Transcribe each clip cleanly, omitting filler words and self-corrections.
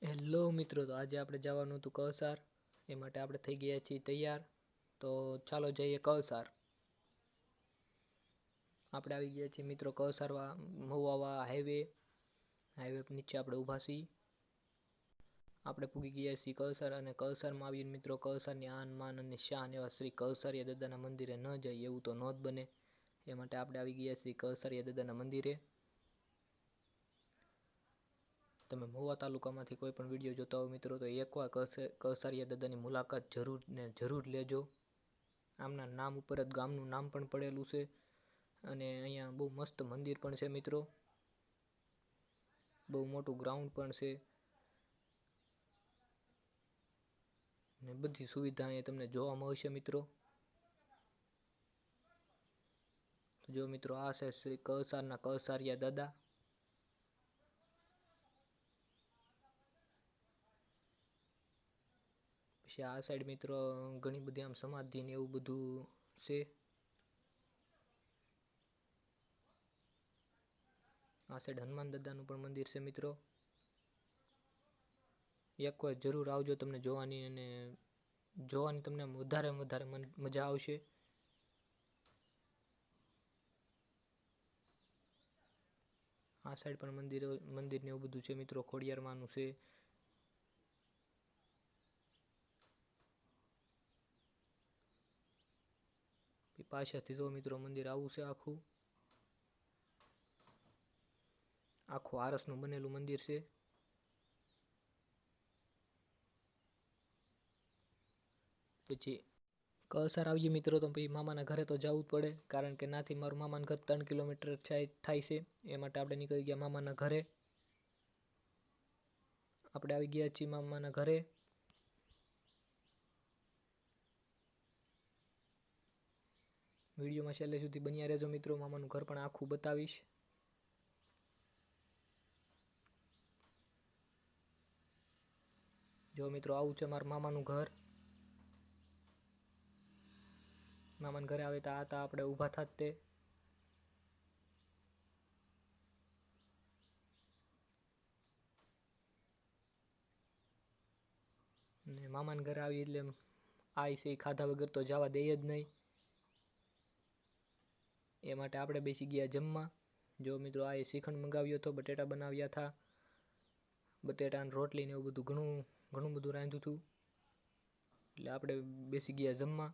Hello મિત્રો, તો આજે આપણે જવાનું હતું કૌસાર. એ માટે આપણે થઈ ગયા છીએ તૈયાર. તો ચાલો જઈએ કૌસાર. આપણે આવી ગયા છીએ મિત્રો કૌસાર મહુવા હાઈવે નીચે આપણે ઊભા છીએ. આપણે પૂગી ગયા છીએ કૌસાર, અને કૌસારમાં આવીને મિત્રો કૌસારની આન માન અને શાન એવા શ્રી કૌસારિયા દાદાના મંદિરે ન જાય એવું તો ન જ બને. એ માટે આપણે આવી ગયા છીએ કૌસારિયા દાદાના મંદિરે. તમે મહુવા તાલુકામાંથી કોઈ પણ વિડીયો જોતા હો મિત્રો, તો એકવાર કૌસારિયા દાદાની મુલાકાત જરૂર લેજો. આમના નામ ઉપર જ ગામનું નામ પણ પડેલું છે, અને અહીંયા બહુ મસ્ત મંદિર પણ છે મિત્રો. બહુ મોટું ગ્રાઉન્ડ પણ છે, ને બધી સુવિધા અહીંયા તમને જોવા મળશે મિત્રો. જો મિત્રો, આ છે શ્રી કૌસારના કૌસારિયા દાદા. પછી આ સાઈડ મિત્રો ઘણી બધી આમ સમાધિ ને એવું બધું છે. આ સાઈડ હનુમાન દાદાનું પણ મંદિર છે મિત્રો. એક વાર જરૂર આવજો, તમને જોવાની તમને વધારે મજા આવશે. આ સાઈડ પણ મંદિર ને એવું બધું છે મિત્રો. ખોડિયારમાંનું છે. પાછળથી જો મિત્રો મંદિર આવું છે. આખું આરસનું બનેલું મંદિર છે. પછી કૌસાર આવીએ મિત્રો, તો પછી મામાના ઘરે તો જવું જ પડે, કારણ કે નાથી મારું મામાના ઘર 3 કિલોમીટર થાય છે. એ માટે આપણે નીકળી ગયા મામાના ઘરે. આપણે આવી ગયા છીએ મામાના ઘરે. વિડીયોમાં છેલ્લે સુધી બન્યા રહેજો મિત્રો. મામાનું ઘર પણ આખું બતાવીશ. જો મિત્રો, આવું છે મારા મામાનું ઘર. મામાના ઘરે આવે તો આપણે ઊભા થાત તે. ને મામાના ઘરે આવી એટલે છે ખાધા વગર તો જવા દે જ નહીં. એ માટે આપણે બેસી ગયા જમવા. જો મિત્રો, આ શ્રીખંડ મંગાવ્યો હતો, બટેટા બનાવ્યા હતા, બટેટા અને રોટલી ને એવું બધું ઘણું બધું રાંધ્યું હતું. એટલે આપણે બેસી ગયા જમવા.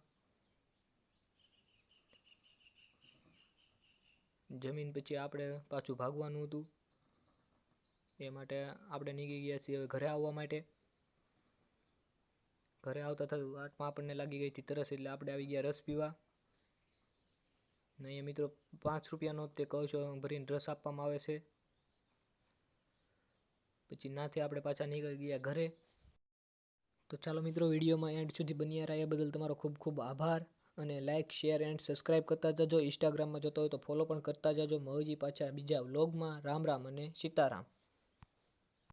જમીન પછી આપણે પાછું ભાગવાનું હતું. એ માટે આપણે નીકળી ગયા છીએ હવે ઘરે આવવા માટે. ઘરે આવતા વાટમાં આપણને લાગી ગઈ હતી તરસ, એટલે આપણે આવી ગયા રસ પીવા. નહીં મિત્રો, 5 રૂપિયાનો તે કૌશો ભરીને રસ આપવામાં આવે છે. પછી નાથી આપણે પાછા નીકળી ગયા ઘરે. તો ચાલો મિત્રો, વિડીયોમાં એન્ડ સુધી બન્યા રહ્યા બદલ તમારો ખૂબ ખૂબ આભાર. અને લાઇક, શેર એન્ડ સબસ્ક્રાઈબ કરતા જજો. ઇન્સ્ટાગ્રામમાં જોતા હોય તો ફોલો પણ કરતા જજો. મળીએ પાછા બીજા વ્લોગમાં. રામ રામ અને સીતારામ.